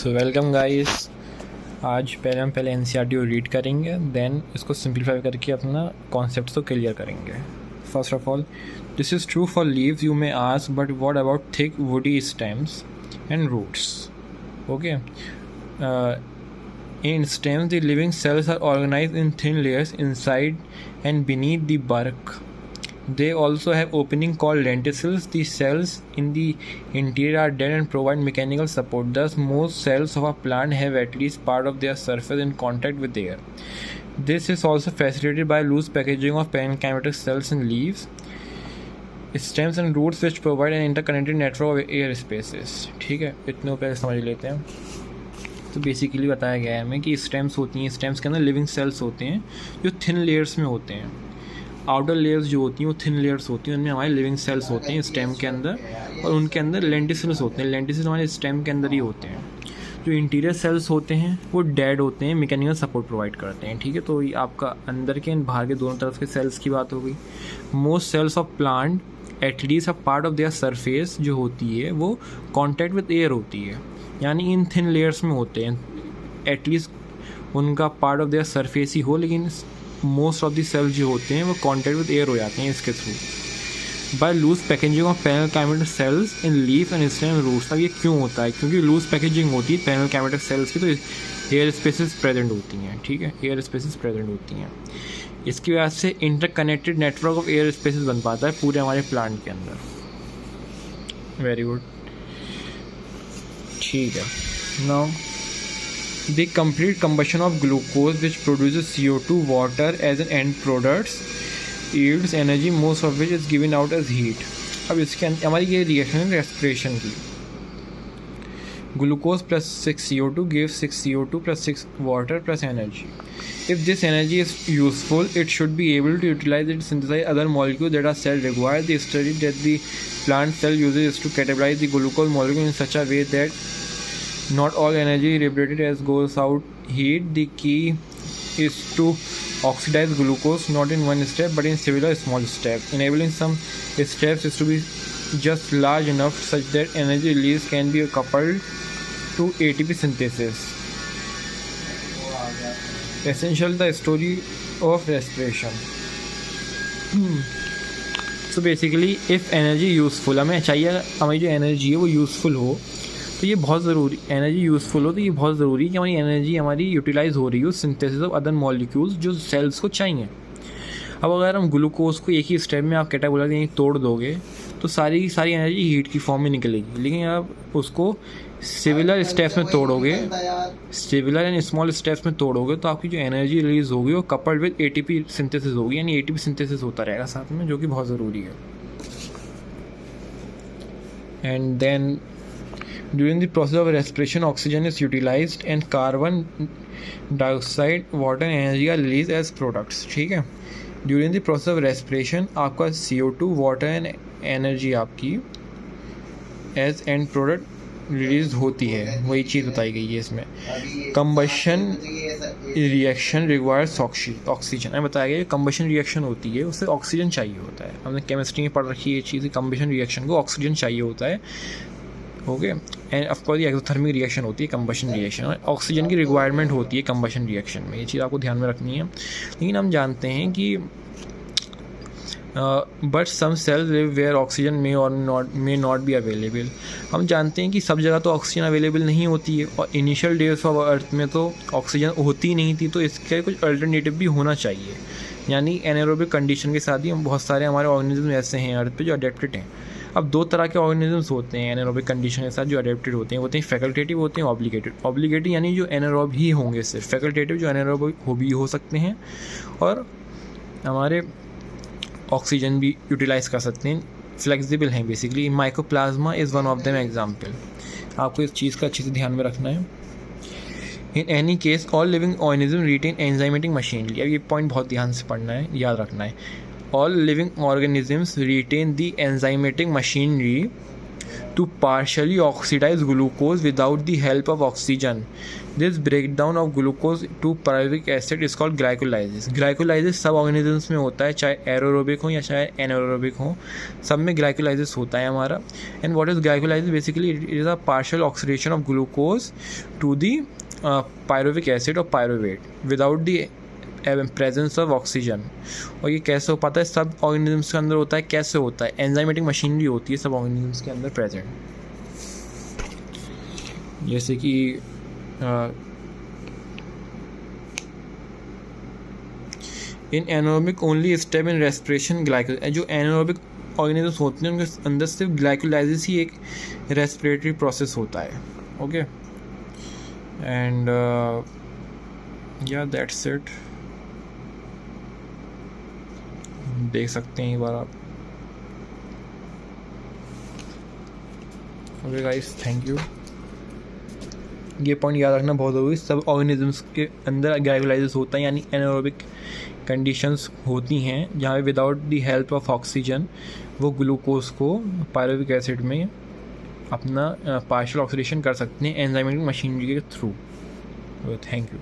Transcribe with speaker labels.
Speaker 1: So welcome guys. आज हम पहले एनसीईआरटी को रीड करेंगे, देन इसको सिंप्लीफाई करके अपना कॉन्सेप्ट को क्लियर करेंगे। First of all, this is true for leaves, you may ask, but what about thick woody stems and roots? Okay, in stems, the living cells are organized in thin layers inside and beneath the bark. They also have opening called lenticels. The cells in the interior are dead and provide mechanical support. Thus, most cells of a plant have at least part of their surface in contact with air. This is also facilitated by loose packaging of parenchymatic cells in leaves, stems and roots, which provide an interconnected network of air spaces. ठीक है, इतने पहले समझ लेते हैं। तो basically बताया गया है हमें कि स्टेम्स होती हैं, स्टेम्स के अंदर लिविंग सेल्स होते हैं जो थिन लेयर्स में होते हैं। आउटर लेयर्स जो होती हैं वो थिन लेयर्स होती हैं, उनमें हमारे लिविंग सेल्स होते हैं स्टेम के अंदर, और उनके अंदर लेंटिसल्स होते हैं। लेंटिसल्स हमारे स्टेम के अंदर ही होते हैं। जो इंटीरियर सेल्स होते हैं वो डेड होते हैं, मैकेनिकल सपोर्ट प्रोवाइड करते हैं। ठीक है, तो ये आपका अंदर के एंड बाहर के दोनों तरफ के सेल्स की बात हो गई। Most cells of plant at least a part of their surface जो होती है वो कॉन्टैक्ट विद एयर होती है, यानी इन थिन लेयर्स में होते हैं। एटलीस्ट उनका पार्ट ऑफ देयर सरफेस ही हो, लेकिन मोस्ट ऑफ द सेल्स जो होते हैं वो कॉन्टैक्ट विद एयर हो जाते हैं इसके through. By loose packaging of parenchymatic cells in leaf and stem roots. अब ये क्यों होता है? क्योंकि लूज पैकेजिंग होती है पेरेनकाइमेटिक सेल्स की, तो एयर स्पेसेस प्रेजेंट होती हैं। ठीक है, एयर स्पेसेस प्रेजेंट होती हैं। इसकी वजह से interconnected network of air spaces बन पाता है पूरे हमारे प्लांट के अंदर। वेरी गुड, ठीक है। Now the complete combustion of glucose, which produces CO2, water as an end products, yields energy, most of which is given out as heat. अब इसके हमारी ये रिएक्शन है रेस्पिरेशन की। Glucose plus 6 CO2 gives 6 CO2 plus 6 water plus energy. If this energy is useful, it should be able to utilize it to synthesize other molecules that are cell required. The study that the plant cell uses is to catabolize the glucose molecule in such a way that not all energy liberated as goes out heat. The key is to oxidize glucose not in one step but in several small steps. Enabling some steps is to be just large enough such that energy release can be coupled to ATP synthesis. Essential the story of respiration. So basically, if energy useful, हमें चाहिए हमारी जो energy है वो useful हो, तो ये बहुत ज़रूरी, एनर्जी यूज़फुल हो तो ये बहुत ज़रूरी है कि हमारी एनर्जी हमारी यूटिलाइज़ हो रही हो सिंथेसिस ऑफ अदर मॉलिक्यूल्स जो सेल्स को चाहिए। अब अगर हम ग्लूकोज को एक ही स्टेप में आप कैटाबोलाइज यानी तोड़ दोगे तो सारी एनर्जी हीट की फॉर्म में निकलेगी। लेकिन आप उसको सिमिलर स्टेप्स में तोड़ोगे, सिमिलर एंड स्मॉल स्टेप्स में तोड़ोगे, तो आपकी जो एनर्जी रिलीज होगी वो कपल्ड विद एटीपी सिंथेसिस होगी, यानी एटीपी सिंथेसिस होता रहेगा साथ में, जो कि बहुत ज़रूरी है। And then during the process of respiration, oxygen is utilized and carbon dioxide, water and energy are released as products. ठीक है, during the process of respiration आपका CO2, water and energy आपकी as end product रिलीज होती है। वही चीज़ बताई गई है इसमें। कंबशन रिएक्शन रिक्वायर्स ऑक्सीजन, हमें बताया गया कंबशन रिएक्शन होती है, उससे ऑक्सीजन चाहिए होता है। हमने केमिस्ट्री में पढ़ रखी है ये चीज़, कंबशन रिएक्शन को ऑक्सीजन चाहिए होता है। ओके, एंड ऑफकोर्स ये एक्सोथर्मिक रिएक्शन होती है कंबशन रिएक्शन, और ऑक्सीजन की रिक्वायरमेंट होती है कंबशन रिएक्शन में। ये चीज़ आपको ध्यान में रखनी है। लेकिन हम जानते हैं कि but some cells live where oxygen may not be available. हम जानते हैं कि सब जगह तो ऑक्सीजन अवेलेबल नहीं होती है, और इनिशियल डेज ऑफ अर्थ में तो ऑक्सीजन होती नहीं थी, तो इसके कुछ अल्टरनेटिव भी होना चाहिए। यानी एनारोबिक कंडीशन के साथ ही बहुत सारे हमारे ऑर्गेनिज्म ऐसे हैं अर्थ पे जो अडेप्टेड हैं। अब दो तरह के ऑर्गेनिजम्स होते हैं एनारोबिक कंडीशन के साथ जो अडेप्टेड होते हैं फैकल्टेटिव होते हैं, ऑब्लिगेटेड। ऑब्लिगेटेड यानी जो एनारोब ही होंगे सिर्फ, फैकल्टेटिव जो एनारोब भी हो सकते हैं और हमारे ऑक्सीजन भी यूटिलाइज कर सकते हैं, फ्लेक्सिबल हैं basically. Mycoplasma is one of them example. आपको इस चीज़ का अच्छे से ध्यान में रखना है। In any case all living organism retain enzymatic machinery. अब ये पॉइंट बहुत ध्यान से पढ़ना है, याद रखना है। All living organisms retain the enzymatic machinery to to partially oxidize glucose without the help of oxygen. This breakdown of glucose to pyruvic acid is called glycolysis. Glycolysis सब organisms में होता है, चाहे aerobic हो या चाहे anaerobic हो, सब में glycolysis होता है हमारा. And what is glycolysis? Basically it is a partial oxidation of glucose to the pyruvic acid or pyruvate without the presence of oxygen. और ये कैसे हो पाता है? सब ऑर्गेनिजम्स के अंदर होता है. कैसे होता है? एंजाइमेटिक मशीनरी होती है सब ऑर्गेनिजम्स के अंदर प्रेजेंट. जैसे कि इन anaerobic only step in respiration glycolysis. जो एनारोबिक ऑर्गेनिजम्स होते हैं उनके अंदर सिर्फ ग्लाइकोलाइसिस ही एक रेस्पिरेटरी प्रोसेस होता है. ओके, एंड या दैट्स इट. देख सकते हैं एक बार आप. Okay guys, thank you. ये पॉइंट याद रखना बहुत ज़रूरी. सब ऑर्गेनिजम्स के अंदर ग्लाइकोलाइसिस होता है, यानी एनारोबिक कंडीशंस होती हैं जहाँ पे without the help of oxygen वो ग्लूकोज को पायरुविक एसिड में अपना पार्शियल ऑक्सीडेशन कर सकते हैं एंजाइमेटिक मशीनरी के थ्रू. Thank you.